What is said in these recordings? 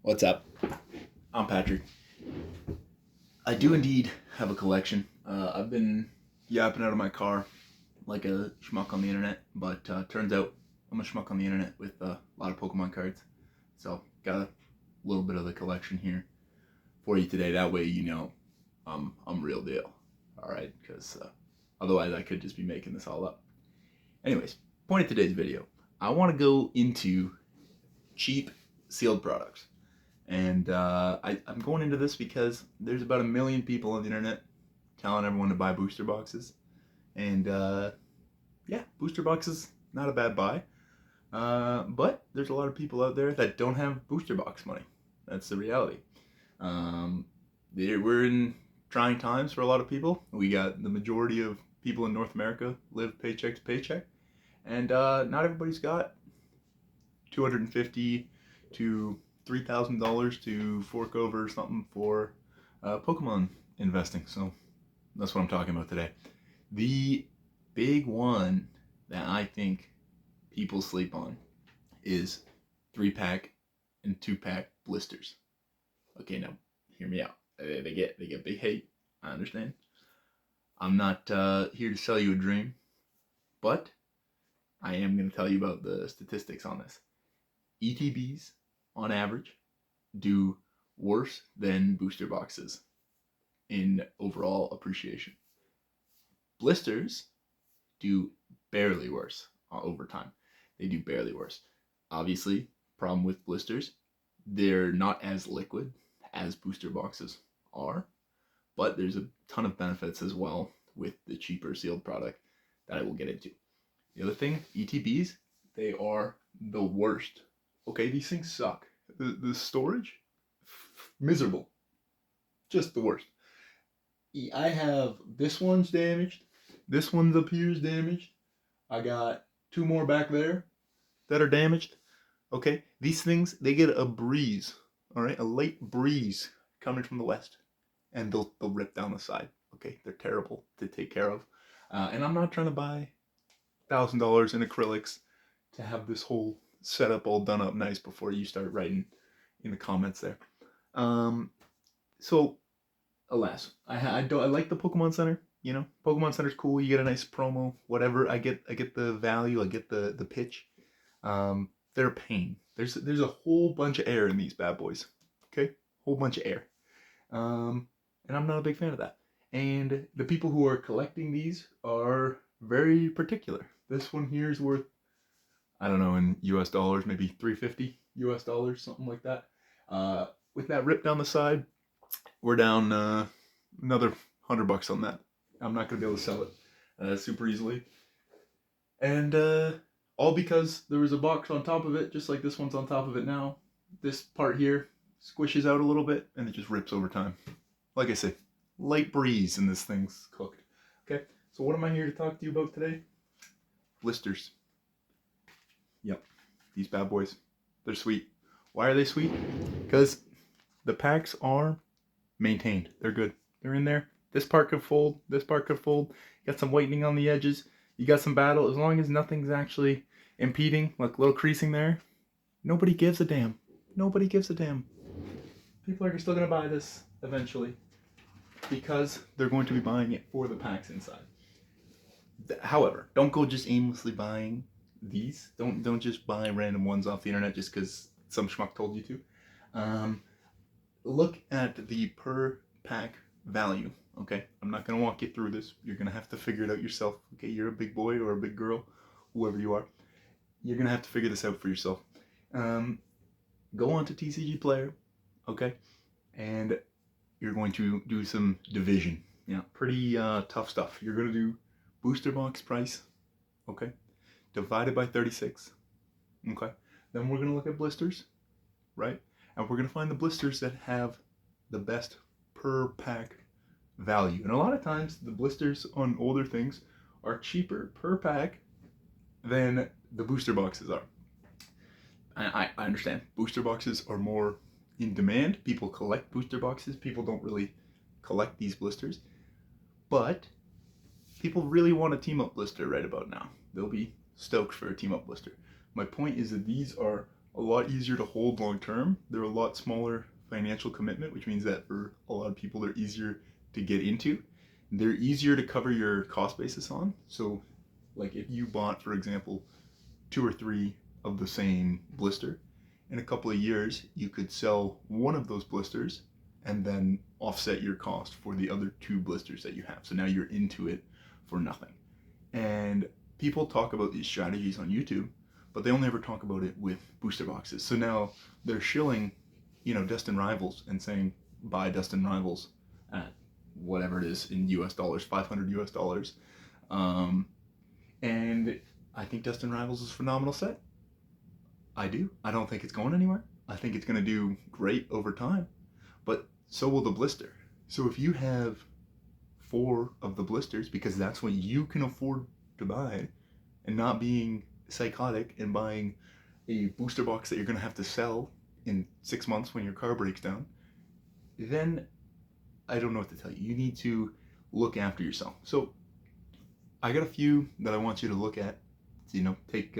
What's up? I'm Patrick. I do indeed have a collection. I've been yapping out of my car like a schmuck on the internet, but turns out I'm a schmuck on the internet with a lot of Pokemon cards. So got a little bit of the collection here for you today. That way you know I'm real deal. All right, because otherwise I could just be making this all up. Anyways, point of today's video. I want to go into cheap sealed products. And I'm going into this because there's about 1 million people on the internet telling everyone to buy booster boxes. And yeah, booster boxes, not a bad buy. But there's a lot of people out there that don't have booster box money. That's the reality. We're in trying times for a lot of people. We got the majority of people in North America live paycheck to paycheck. And not everybody's got $250 to $3,000 to fork over something for Pokemon investing. So that's what I'm talking about today. The big one that I think people sleep on is 3-pack and 2-pack blisters. Okay, now hear me out. They get big hate. I understand. I'm not here to sell you a dream, but I am going to tell you about the statistics on this. ETBs, on average, do worse than booster boxes in overall appreciation. Blisters do barely worse over time. They do barely worse. Obviously, problem with blisters, they're not as liquid as booster boxes are, but there's a ton of benefits as well with the cheaper sealed product that I will get into. The other thing, ETBs, they are the worst. Okay, these things suck. The storage, miserable. Just the worst. I have, this one's damaged. This one's up here's damaged. I got 2 more back there that are damaged. Okay, these things, they get a breeze, all right, a light breeze coming from the west, and they'll rip down the side. Okay, they're terrible to take care of. And I'm not trying to buy $1,000 in acrylics to have this whole setup all done up nice before you start writing in the comments there. So alas, I like the Pokemon Center. You know, Pokemon Center's cool. You get a nice promo, whatever. I get the value. I get the pitch. They're a pain. There's a whole bunch of air in these bad boys. Okay, whole bunch of air. And I'm not a big fan of that. And the people who are collecting these are very particular. This one here is worth, I don't know, in US dollars, maybe $350 US, something like that. With that rip down the side, we're down another $100 on that. I'm not going to be able to sell it super easily. And all because there was a box on top of it, just like this one's on top of it now. This part here squishes out a little bit, and it just rips over time. Like I say, light breeze and this thing's cooked. Okay, so what am I here to talk to you about today? Blisters. Yep, these bad boys, they're sweet. Why are they sweet? Because the packs are maintained. They're good. They're in there. This part could fold. This part could fold. You got some whitening on the edges. You got some battle. As long as nothing's actually impeding, like a little creasing there, nobody gives a damn. Nobody gives a damn. People are still going to buy this eventually because they're going to be buying it for the packs inside. However, don't go just aimlessly buying these. Don't just buy random ones off the internet just because some schmuck told you to. Look at the per pack value. Okay, I'm not gonna walk you through this. You're gonna have to figure it out yourself. Okay, you're a big boy or a big girl, whoever you are. You're gonna have to figure this out for yourself. Go on to TCG Player, okay, and you're going to do some division. Yeah, pretty tough stuff. You're gonna do booster box price, okay, divided by 36, okay. Then we're gonna look at blisters, right, and we're gonna find the blisters that have the best per pack value. And a lot of times the blisters on older things are cheaper per pack than the booster boxes are. I understand booster boxes are more in demand. People collect booster boxes. People don't really collect these blisters, but people really want a team up blister right about now. They'll be stoked for a team up blister. My point is that these are a lot easier to hold long term. They're a lot smaller financial commitment, which means that for a lot of people, they're easier to get into. They're easier to cover your cost basis on. So, like if you bought, for example, 2 or 3 of the same blister, in a couple of years, you could sell one of those blisters and then offset your cost for the other 2 blisters that you have. So now you're into it for nothing. And people talk about these strategies on YouTube, but they only ever talk about it with booster boxes. So now they're shilling, Destin Rivals and saying buy Destin Rivals at whatever it is in US dollars, 500 US dollars. And I think Destin Rivals is a phenomenal set. I do. I don't think it's going anywhere. I think it's going to do great over time, but so will the blister. So if you have 4 of the blisters, because that's what you can afford to buy, and not being psychotic and buying a booster box that you're going to have to sell in 6 months when your car breaks down, then I don't know what to tell you. You need to look after yourself. So I got a few that I want you to look at, take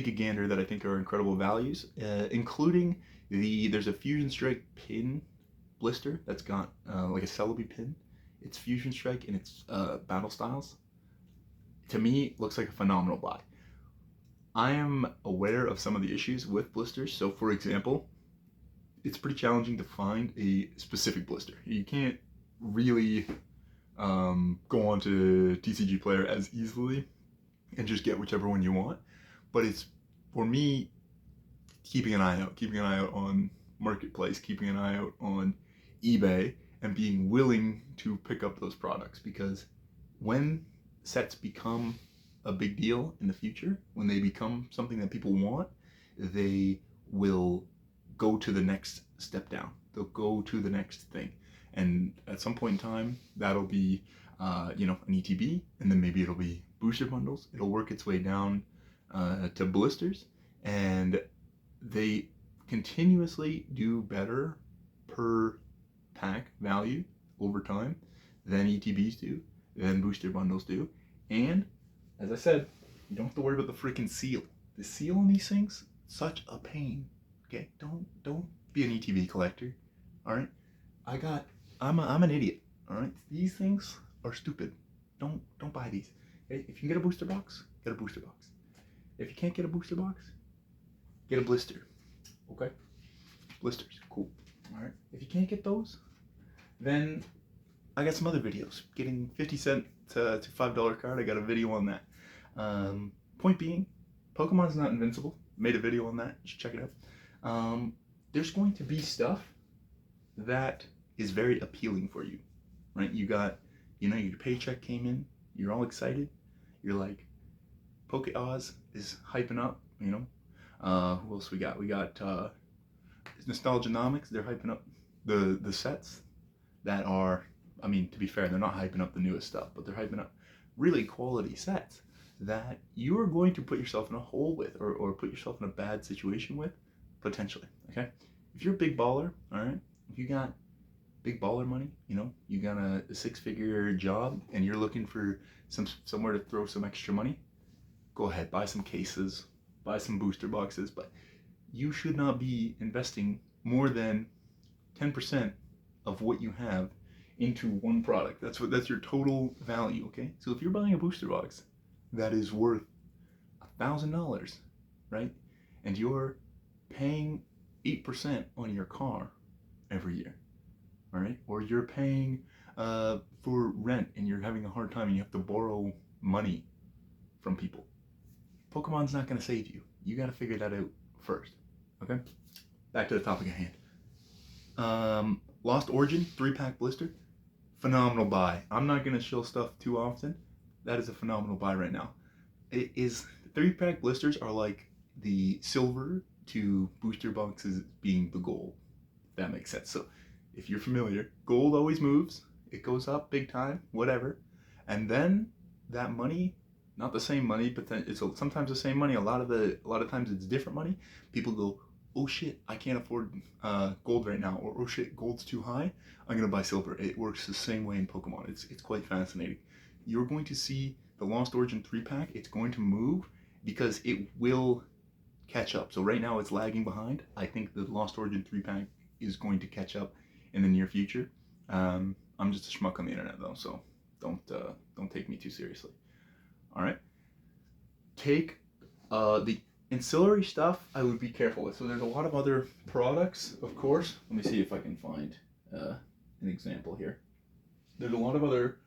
a gander that I think are incredible values, including there's a Fusion Strike pin blister that's got like a Celebi pin. It's Fusion Strike and it's Battle Styles. To me, looks like a phenomenal buy. I am aware of some of the issues with blisters. So for example, it's pretty challenging to find a specific blister. You can't really go onto TCG Player as easily and just get whichever one you want. But it's, for me, keeping an eye out on Marketplace, keeping an eye out on eBay, and being willing to pick up those products. Because when sets become a big deal in the future, when they become something that people want, they will go to the next step down. They'll go to the next thing. And at some point in time, that'll be, an ETB, and then maybe it'll be booster bundles. It'll work its way down to blisters, and they continuously do better per pack value over time than ETBs do, than booster bundles do. And as I said, you don't have to worry about the freaking seal. The seal on these things, such a pain. Okay, don't be an ETB collector. All right, I'm an idiot. All right, these things are stupid. Don't buy these. Okay? If you can get a booster box, get a booster box. If you can't get a booster box, get a blister. Okay? Blisters, cool. All right. If you can't get those, then I got some other videos. Getting 50-cent to $5 card. I got a video on that. Point being, Pokemon's not invincible. Made a video on that. You should check it out. There's going to be stuff that is very appealing for you, right? You got, your paycheck came in. You're all excited. You're like, Poke Oz is hyping up, who else we got? We got Nostalgianomics. They're hyping up the sets that are, to be fair, they're not hyping up the newest stuff, but they're hyping up really quality sets that you are going to put yourself in a hole with, or put yourself in a bad situation with, potentially, okay? If you're a big baller, all right, if you got big baller money, you got a 6-figure job and you're looking for somewhere to throw some extra money, go ahead, buy some cases, buy some booster boxes, but you should not be investing more than 10% of what you have into one product. That's your total value, okay? So if you're buying a booster box that is worth $1,000, right? And you're paying 8% on your car every year, all right? Or you're paying for rent and you're having a hard time and you have to borrow money from people. Pokemon's not going to save you. You got to figure that out first, okay? Back to the topic at hand. Lost Origin 3-pack blister, phenomenal buy. I'm not going to shill stuff too often. That is a phenomenal buy right now. It is, 3-pack blisters are like the silver to booster boxes being the gold, if that makes sense. So if you're familiar, gold always moves. It goes up big time, whatever. And then that money, not the same money, but then it's sometimes the same money. A lot of times it's different money. People go, oh shit, I can't afford gold right now, or oh shit, gold's too high, I'm gonna buy silver. It works the same way in Pokemon. It's quite fascinating. You're going to see the Lost Origin 3-pack, it's going to move because it will catch up. So right now it's lagging behind. I think the Lost Origin 3-pack is going to catch up in the near future. I'm just a schmuck on the internet though, so don't take me too seriously. All right, take the ancillary stuff. I would be careful with. So there's a lot of other products, of course. Let me see if I can find an example here. There's a lot of other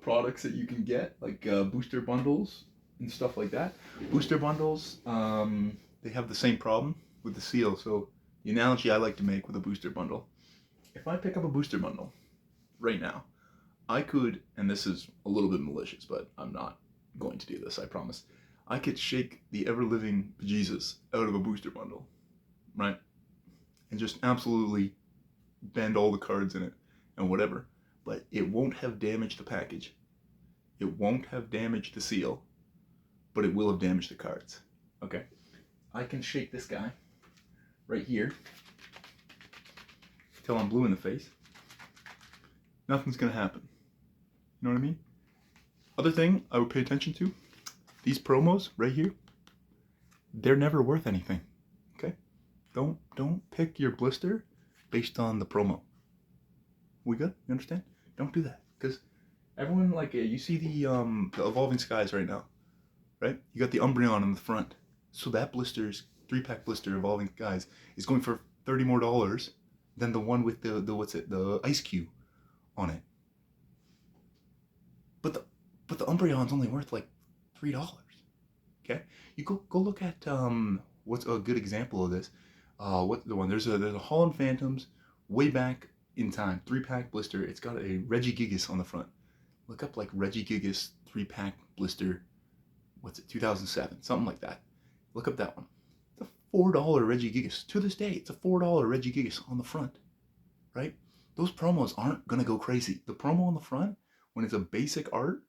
products that you can get, like booster bundles and stuff like that. Booster bundles, they have the same problem with the seal. So the analogy I like to make with a booster bundle, if I pick up a booster bundle right now, I could, and this is a little bit malicious, but I'm not going to do this, I promise. I could shake the ever-living bejesus out of a booster bundle, right? And just absolutely bend all the cards in it and whatever. But it won't have damaged the package. It won't have damaged the seal, but it will have damaged the cards. Okay? I can shake this guy right here till I'm blue in the face. Nothing's gonna happen. You know what I mean? Other thing I would pay attention to, these promos right here, they're never worth anything. Okay? Don't pick your blister based on the promo. We good? You understand? Don't do that. Because everyone, like, you see the Evolving Skies right now, right? You got the Umbreon in the front. So that blister's 3-pack blister Evolving Skies is going for $30 more than the one with the Ice Cube on it. But the Umbreon's only worth like $3. Okay? You go look at what's a good example of this. What the one? There's a Holland Phantoms way back in time, 3-pack blister. It's got a Regigigas on the front. Look up like Regigigas 3-pack blister. What's it? 2007, something like that. Look up that one. It's a $4 Regigigas. To this day, it's a $4 Regigigas on the front, right? Those promos aren't gonna go crazy. The promo on the front, when it's a basic art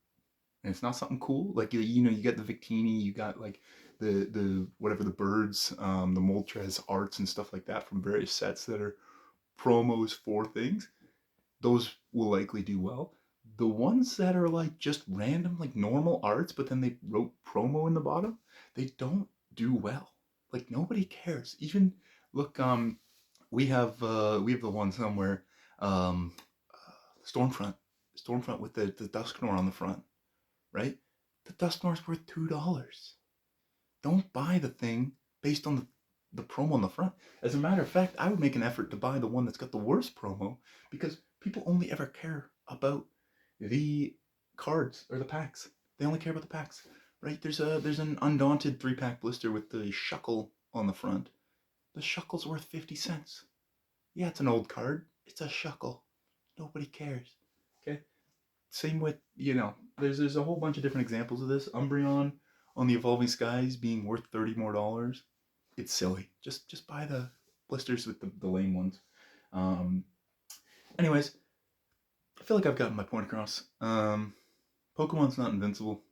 and it's not something cool, like you know, you got the Victini, you got like the whatever, the birds, the Moltres arts and stuff like that from various sets that are promos for things. Those will likely do well. The ones that are like just random, like normal arts, but then they wrote promo in the bottom, they don't do well. Like nobody cares. Even look, we have the one somewhere, um, Stormfront, Stormfront with the Dusknoir on the front, right? The Dusknoir's worth $2. Don't buy the thing based on the promo on the front. As a matter of fact, I would make an effort to buy the one that's got the worst promo, because people only ever care about the cards or the packs. They only care about the packs, right? There's an Undaunted 3-pack blister with the Shuckle on the front. The Shuckle's worth 50 cents. Yeah, it's an old card. It's a Shuckle. Nobody cares. Okay? Same with, you know, there's a whole bunch of different examples of this. Umbreon on the Evolving Skies being worth $30 more. It's silly. Just buy the blisters with the lame ones. Anyways, I feel like I've gotten my point across. Pokemon's not invincible.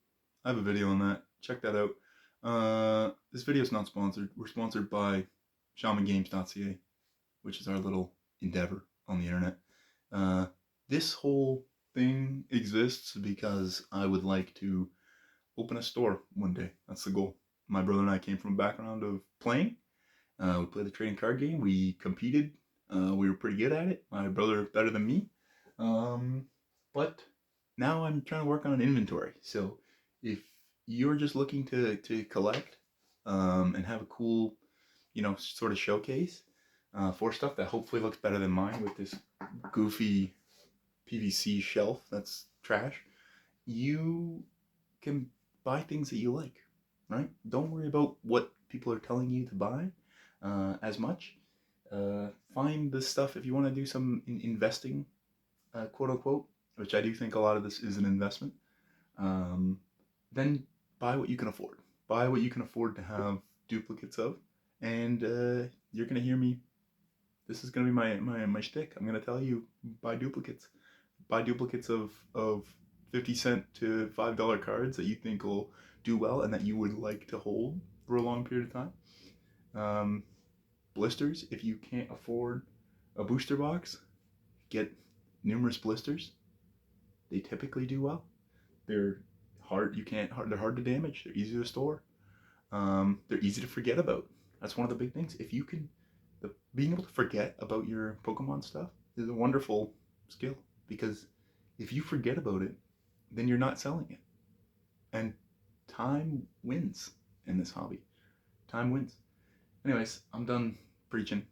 I have a video on that. Check that out. This video is not sponsored. We're sponsored by shamangames.ca, which is our little endeavor on the internet. This whole thing exists because I would like to open a store one day. That's the goal. My brother and I came from a background of playing. We played the trading card game. We competed. We were pretty good at it. My brother better than me. But now I'm trying to work on an inventory. So if you're just looking to collect and have a cool, you know, sort of showcase for stuff that hopefully looks better than mine with this goofy PVC shelf that's trash, you can buy things that you like, right? Don't worry about what people are telling you to buy as much. Find the stuff if you want to do some investing, quote unquote, which I do think a lot of this is an investment. Then buy what you can afford. Buy what you can afford to have duplicates of, and you're gonna hear me. This is gonna be my shtick. I'm gonna tell you, buy duplicates. Buy duplicates of 50-cent to $5 cards that you think will do well and that you would like to hold for a long period of time. Blisters, if you can't afford a booster box, get numerous blisters. They typically do well. They're hard. They're hard to damage. They're easy to store. They're easy to forget about. That's one of the big things. If you can, being able to forget about your Pokemon stuff is a wonderful skill, because if you forget about it, then you're not selling it. And time wins in this hobby. Time wins. Anyways, I'm done preaching.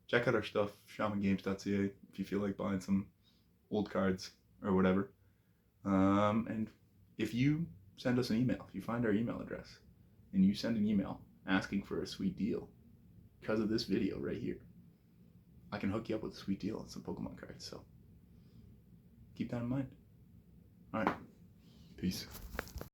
Check out our stuff, shamangames.ca, if you feel like buying some old cards or whatever. And if you send us an email, if you find our email address and you send an email asking for a sweet deal because of this video right here, I can hook you up with a sweet deal on some Pokemon cards. So keep that in mind. All right. Peace.